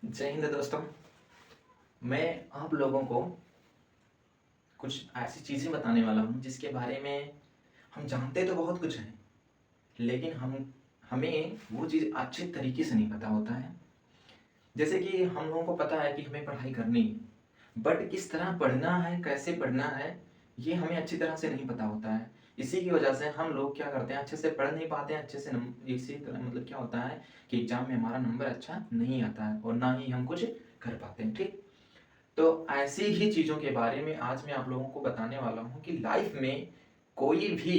जय हिंद दोस्तों। मैं आप लोगों को कुछ ऐसी चीज़ें बताने वाला हूँ जिसके बारे में हम जानते तो बहुत कुछ हैं, लेकिन हमें वो चीज़ अच्छे तरीके से नहीं पता होता है। जैसे कि हम लोगों को पता है कि हमें पढ़ाई करनी है, बट किस तरह पढ़ना है, कैसे पढ़ना है, ये हमें अच्छी तरह से नहीं पता होता है। इसी की वजह से हम लोग क्या करते हैं, अच्छे से पढ़ नहीं पाते हैं, अच्छे से इसी तरह मतलब क्या होता है कि एग्ज़ाम में हमारा नंबर अच्छा नहीं आता है और ना ही हम कुछ कर पाते हैं। ठीक, तो ऐसी ही चीज़ों के बारे में आज मैं आप लोगों को बताने वाला हूँ कि लाइफ में कोई भी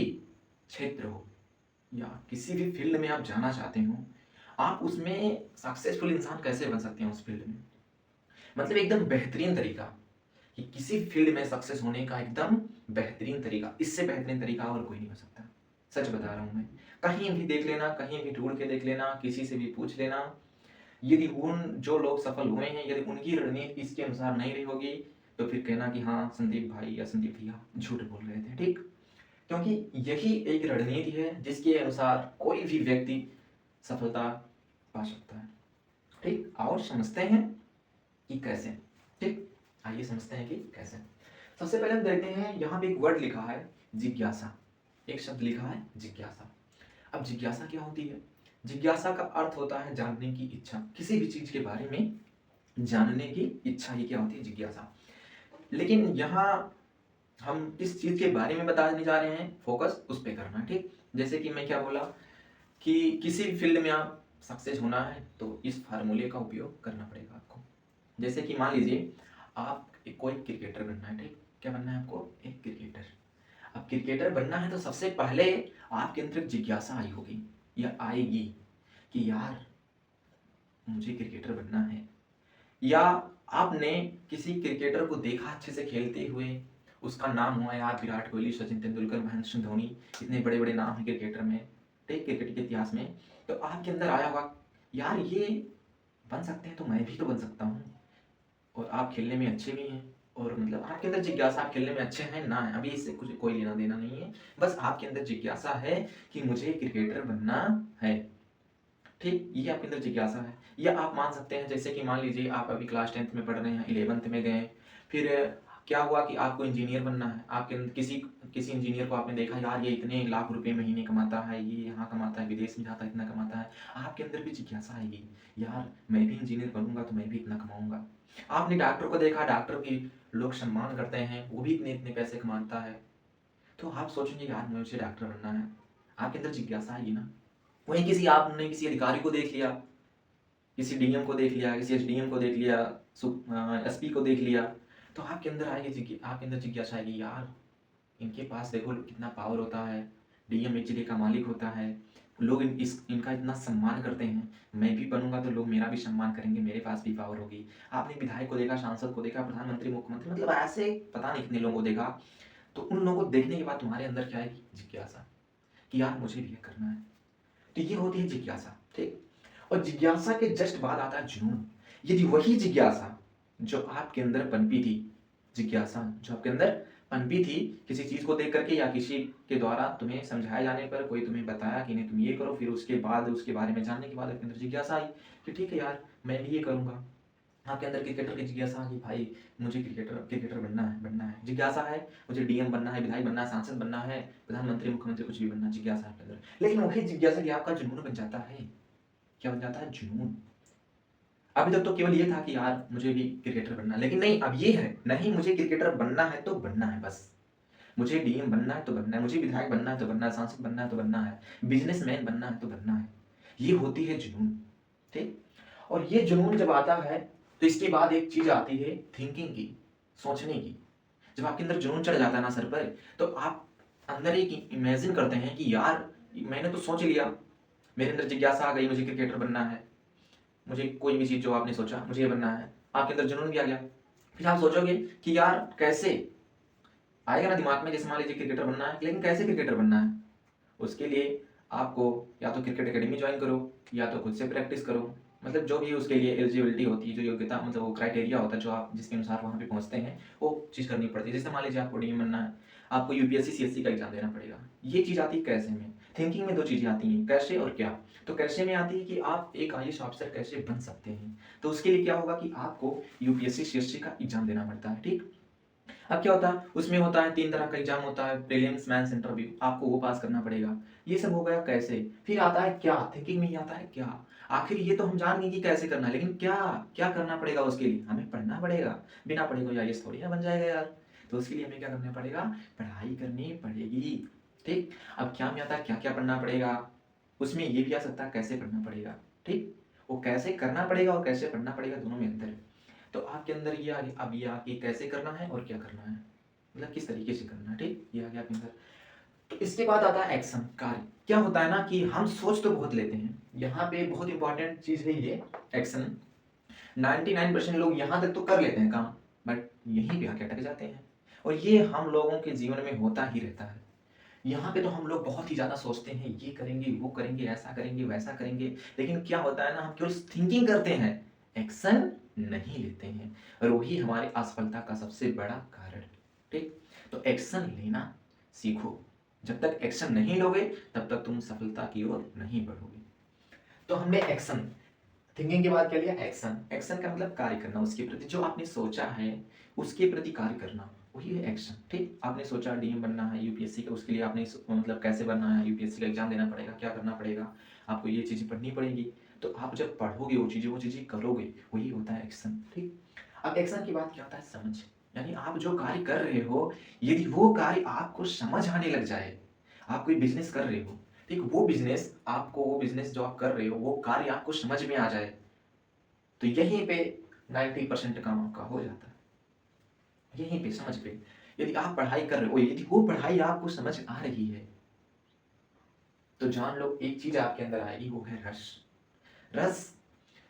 क्षेत्र हो या किसी भी फील्ड में आप जाना चाहते हो, आप उसमें सक्सेसफुल इंसान कैसे बन सकते हैं उस फील्ड में। मतलब एकदम बेहतरीन तरीका कि किसी फील्ड में सक्सेस होने का एकदम बेहतरीन तरीका, इससे बेहतरीन तरीका और कोई नहीं हो सकता। सच बता रहा हूँ मैं। कहीं भी देख लेना, कहीं भी ढूंढ के देख लेना, किसी से भी पूछ लेना, यदि उन जो लोग सफल हुए हैं, यदि उनकी रणनीति इसके अनुसार नहीं रही होगी, तो फिर कहना कि हाँ संदीप भाई या संदीप भैया झूठ बोल रहे थे। ठीक, क्योंकि यही एक रणनीति है जिसके अनुसार कोई भी व्यक्ति सफलता पा सकता है। ठीक, और समझते हैं कि कैसे। ठीक, आइए समझते हैं कि कैसे। सबसे पहले हम देखते हैं, यहाँ पे एक वर्ड लिखा है जिज्ञासा, एक शब्द लिखा है जिज्ञासा। अब जिज्ञासा क्या होती है? जिज्ञासा का अर्थ होता है जानने की इच्छा, किसी भी चीज के बारे में जानने की इच्छा ही क्या होती है? जिज्ञासा। लेकिन यहाँ हम किस चीज के बारे में बताने जा रहे हैं, फोकस उस पे करना है। ठीक, जैसे कि मैं क्या बोला कि किसी भी फील्ड में आप सक्सेस होना है तो इस फार्मूले का उपयोग करना पड़ेगा आपको। जैसे कि मान लीजिए आप कोई क्रिकेटर बनना है। ठीक, क्या बनना है आपको? एक क्रिकेटर। अब क्रिकेटर बनना है तो सबसे पहले आपके अंदर एक जिज्ञासा आई होगी या आएगी कि यार मुझे क्रिकेटर बनना है। या आपने किसी क्रिकेटर को देखा अच्छे से खेलते हुए, उसका नाम हुआ यार विराट कोहली, सचिन तेंदुलकर, महेंद्र सिंह धोनी, इतने बड़े बड़े नाम हैं क्रिकेटर में, ठीक, क्रिकेट के इतिहास में। तो आपके अंदर आया होगा यार ये बन सकते हैं तो मैं भी तो बन सकता हूँ। और आप खेलने में अच्छे भी हैं, और मतलब आपके अंदर जिज्ञासा, आप खेलने में अच्छे हैं ना है, अभी इससे कुछ कोई लेना देना नहीं है। बस आपके अंदर जिज्ञासा है कि मुझे क्रिकेटर बनना है। ठीक, ये आपके अंदर जिज्ञासा है। या आप मान सकते हैं, जैसे कि मान लीजिए आप अभी क्लास 10th में पढ़ रहे हैं, 11th में गए, फिर क्या हुआ कि आपको इंजीनियर बनना है। आपके अंदर किसी किसी इंजीनियर को आपने देखा, यार ये इतने लाख रुपए महीने कमाता है, ये यहाँ कमाता है, विदेश में जाता है, इतना कमाता है। आपके अंदर भी जिज्ञासा आएगी, यार मैं भी इंजीनियर बनूंगा तो मैं भी इतना कमाऊंगा। आपने डॉक्टर को देखा, डॉक्टर की लोग सम्मान करते हैं, वो भी इतने इतने पैसे कमाता है, तो आप सोचेंगे यार मुझे डॉक्टर बनना है। आपके अंदर जिज्ञासा आएगी ना। वहीं किसी आपने किसी अधिकारी को देख लिया, किसी डीएम को देख लिया, किसी एसडीएम को देख लिया, एसपी को देख लिया, तो आपके अंदर आएगी, आपके अंदर जिज्ञासा आएगी, यार इनके पास देखो कितना पावर होता है, डीएम एक जगह का मालिक होता है, लोग इनका इतना सम्मान करते हैं, मैं भी बनूंगा तो लोग मेरा भी सम्मान करेंगे, मेरे पास भी पावर होगी। आपने विधायक को देखा, सांसद को देखा, प्रधानमंत्री, मुख्यमंत्री, मतलब ऐसे पता नहीं कितने लोगों को देखा। तो उन लोगों को देखने के बाद तुम्हारे अंदर क्या आएगी? जिज्ञासा, कि यार मुझे भी ये करना है। तो ये होती है जिज्ञासा। ठीक, और जिज्ञासा के जस्ट बाद आता है जुनून। यदि वही जिज्ञासा जो आपके अंदर पनपी थी, जिज्ञासा जो आपके अंदर पनपी थी किसी चीज को देख करके या किसी के द्वारा तुम्हें समझाए जाने पर, कोई तुम्हें बताया कि नहीं तुम ये करो, फिर उसके बाद उसके बारे में जानने के बाद आपके अंदर जिज्ञासा आई कि ठीक है यार मैं भी ये करूंगा। आपके अंदर क्रिकेटर की जिज्ञासा आ गई, भाई मुझे क्रिकेटर क्रिकेटर बनना है, जिज्ञासा है, मुझे डीएम बनना है, विधायक बनना है, सांसद बनना है, प्रधानमंत्री, मुख्यमंत्री, कुछ भी बनना है, जिज्ञासा आपके अंदर। लेकिन वही जिज्ञासा कि आपका जुनून बन जाता है। क्या बन जाता है? जुनून। अभी तक तो केवल ये था कि यार मुझे भी क्रिकेटर बनना है, लेकिन नहीं, अब ये है नहीं, मुझे क्रिकेटर बनना है तो बनना है बस, मुझे डीएम बनना है तो बनना है, मुझे विधायक बनना है तो बनना है, सांसद बनना है तो बनना है, बिजनेसमैन बनना है तो बनना है। ये होती है जुनून। ठीक, और ये जुनून जब आता है तो इसके बाद एक चीज आती है थिंकिंग की, सोचने की। जब आपके अंदर जुनून चढ़ जाता है ना सर पर, तो आप अंदर एक इमेजिन करते हैं कि यार मैंने तो सोच लिया, मेरे अंदर जिज्ञासा आ गई, मुझे क्रिकेटर बनना है, मुझे कोई भी चीज जो आपने सोचा मुझे ये बनना है, आपके अंदर जुनून भी आ गया। फिर आप सोचोगे कि यार कैसे, आएगा ना दिमाग में, जैसे मान लीजिए क्रिकेटर बनना है, लेकिन कैसे क्रिकेटर बनना है? उसके लिए आपको या तो क्रिकेट एकेडमी ज्वाइन करो या तो खुद से प्रैक्टिस करो। मतलब जो भी उसके लिए एलिजिबिलिटी होती है, जो योग्यता, मतलब वो क्राइटेरिया होता है जो आप जिसके अनुसार वहाँ पे पहुँचते हैं, वो चीज़ करनी पड़ती है। जैसे मान लीजिए आपको डीएम बनना है, आपको यूपीएससी सीएससी का एग्जाम देना पड़ेगा। ये चीज़ आती है कैसे में? थिंकिंग में दो चीज़ें आती हैं, कैसे और क्या। तो कैसे में आती है कि आप एक आईएएस ऑफिसर कैसे बन सकते हैं। तो उसके लिए क्या होगा कि आपको यूपीएससी सीएससी का एग्जाम देना पड़ता है, ठीक। अब क्या होता है, उसमें होता है 3 तरह का एग्जाम होता है, प्रीलिम्स, मेंस, इंटरव्यू, आपको वो पास करना पड़ेगा। ये सब हो गया कैसे। फिर आता है क्या, थिंकिंग में ही आता है क्या। आखिर ये तो हम जान गए कि कैसे करना है, लेकिन क्या क्या करना पड़ेगा उसके लिए, हमें पढ़ना पड़ेगा। बिना पढ़े कोई आईएएस थोड़ी ना बन जाएगा यार। तो उसके लिए हमें क्या करना पड़ेगा, पढ़ाई करनी पड़ेगी, ठीक। अब क्या में आता है क्या क्या पढ़ना पड़ेगा, उसमें ये भी आ सकता है कैसे पढ़ना पड़ेगा, ठीक। वो कैसे करना पड़ेगा और कैसे पढ़ना पड़ेगा, दोनों में अंतर है। तो आपके अंदर ये आ गया, अब ये आ कि कैसे करना है और क्या करना है, मतलब किस तरीके से करना है, ठीक। ये आ गया आपके अंदर। तो इसके बाद आता है एक्शन, कार्य। क्या होता है ना कि हम सोच तो बहुत लेते हैं, यहाँ पे बहुत इंपॉर्टेंट चीज है ये एक्शन। 99% लोग यहाँ तक तो कर लेते हैं काम, बट यहीं पे आके अटक जाते हैं। और ये हम लोगों के जीवन में होता ही रहता है। यहाँ पे तो हम लोग बहुत ही ज्यादा सोचते हैं, ये करेंगे वो करेंगे ऐसा करेंगे वैसा करेंगे, लेकिन क्या होता है ना, हम केवल थिंकिंग करते हैं, एक्शन नहीं लेते हैं, और वही हमारी असफलता का सबसे बड़ा कारण है, ठीक। तो एक्शन लेना सीखो। जब तक एक्शन नहीं लोगे तब तक तुम सफलता की ओर नहीं बढ़ोगे। तो हमने एक्शन, थिंकिंग के बाद क्या लिया, एक्शन। एक्शन का मतलब कार्य करना, उसके प्रति जो आपने सोचा है उसके प्रति कार्य करना, वही है एक्शन, ठीक। आपने सोचा डीएम बनना है यूपीएससी का, उसके लिए आपने मतलब कैसे बनना है, यूपीएससी का एग्जाम देना पड़ेगा, क्या करना पड़ेगा, आपको ये चीज़ें पढ़नी पड़ेगी। तो आप जब पढ़ोगे वो चीज़ें करोगे, वही होता है एक्शन, ठीक। अब एक्शन के बाद क्या होता है, समझ। यानी आप जो कार्य कर रहे हो, यदि वो कार्य आपको समझ आने लग जाए, आप कोई बिजनेस कर रहे हो, ठीक, वो बिजनेस जो आप कर रहे हो वो कार्य आपको समझ में आ जाए, तो यहीं पे 90% काम आपका हो जाता है, यहीं पे समझ पे। यदि आप पढ़ाई कर रहे हो, यदि वो पढ़ाई आपको समझ आ रही है, तो जान लो एक चीज आपके अंदर आएगी, वो है रस। रस,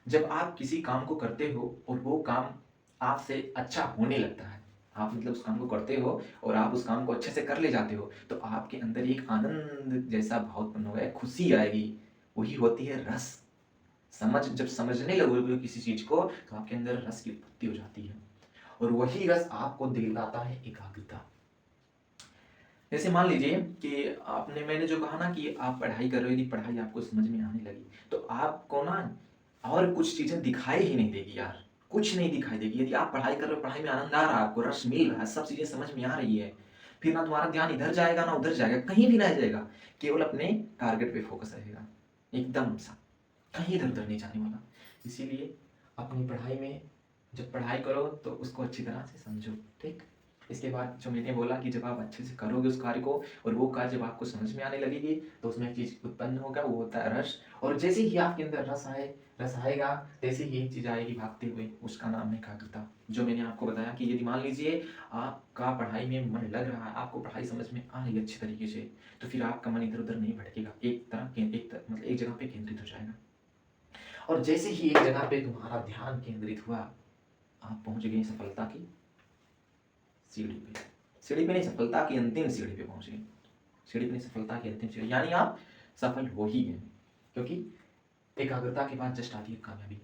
जब आप किसी काम को करते हो और वो काम आपसे अच्छा होने लगता है, आप मतलब उस काम को करते हो और आप उस काम को अच्छे से कर ले जाते हो, तो आपके अंदर एक आनंद जैसा भाव उत्पन्न होगा, खुशी आएगी, वही होती है रस। जब समझने लगोगे किसी चीज को, तो आपके अंदर रस की उत्पत्ति हो जाती है, और वही रस आपको दिलाता है एकाग्रता। जैसे मान लीजिए कि मैंने जो कहा ना कि आप पढ़ाई कर रहे हो, यदि पढ़ाई आपको समझ में आने लगी, तो आपको ना और कुछ चीजें दिखाई ही नहीं देगी यार, कुछ नहीं दिखाई देगी। यदि आप पढ़ाई कर रहे हो, पढ़ाई में आनंद आ रहा है, आपको रस मिल रहा है, सब चीजें समझ में आ रही है, फिर ना तुम्हारा ध्यान इधर जाएगा ना उधर जाएगा, कहीं भी नहीं जाएगा, केवल अपने टारगेट पे फोकस रहेगा, एकदम सा, कहीं इधर उधर नहीं जाने वाला। इसीलिए अपनी पढ़ाई में जब पढ़ाई करो तो उसको अच्छी तरह से समझो, ठीक। इसके बाद जो मैंने बोला कि जब आप अच्छे से करोगे उस कार्य को, और वो कार्य जब आपको समझ में आने लगेगी, तो उसमें एक चीज उत्पन्न होगा, वो होता है रस। और जैसे ही आपके अंदर रस आएगा, तैसे ही एक चीज आएगी भागते हुए, उसका नाम है एकाग्रता। जो मैंने आपको बताया कि यदि मान लीजिए आपका पढ़ाई में मन लग रहा है, आपको पढ़ाई समझ में आ रही है अच्छी तरीके से, तो फिर आपका मन इधर उधर नहीं भटकेगा, मतलब एक जगह पे केंद्रित हो जाएगा। और जैसे ही एक जगह पे तुम्हारा ध्यान केंद्रित हुआ, आप पहुंच गए सफलता की सीढ़ी पे। सीढ़ी पे नहीं, सफलता की अंतिम सीढ़ी पे पहुंच गए। सीढ़ी पे नहीं, सफलता की अंतिम सीढ़ी, यानी आप सफल हो ही गए, क्योंकि एकाग्रता के बाद जस्ट आती है कामयाबी।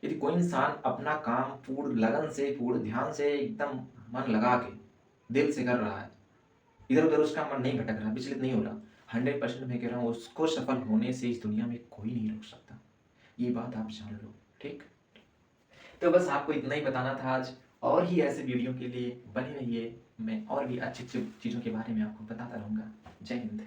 यदि कोई इंसान अपना काम पूर्ण लगन से, पूर्ण ध्यान से, एकदम मन लगा के दिल से कर रहा है, इधर उधर उसका मन नहीं भटक रहा, विचलित नहीं हो रहा, 100% मैं कह रहा हूँ, उसको सफल होने से इस दुनिया में कोई नहीं रोक सकता। ये बात आप जान लो, ठीक। तो बस आपको इतना ही बताना था आज, और ही ऐसे वीडियो के लिए बने रहिए, मैं और भी अच्छी अच्छी चीज़ों के बारे में आपको बताता रहूँगा। जय हिंद।